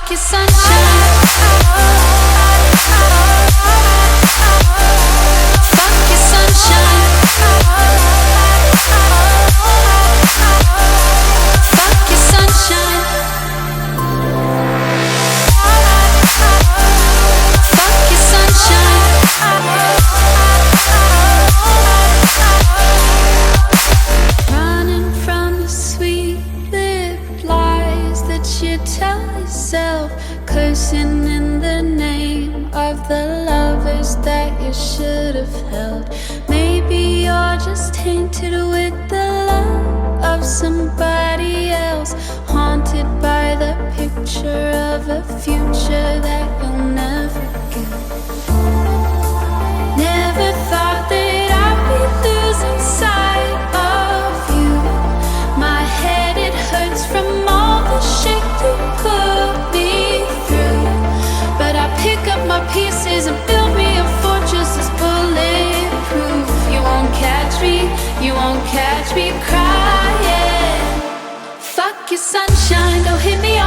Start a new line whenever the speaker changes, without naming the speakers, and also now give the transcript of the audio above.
Fuck your sunshine. Fuck your sunshine. Fuck your sunshine. Fuck your sunshine. Running from the sweet lip lies that you tell yourself, cursing in the name of the lovers that you should have held. Maybe you're just tainted with the love of somebody else, haunted by the picture of a future that you'll never get. Never thought that I'd be losing sight of you. My head, it hurts from all the shit you put me through. But I pick up my pieces and build me a fortress that's bulletproof. You won't catch me crying. Fuck your sunshine, don't hit me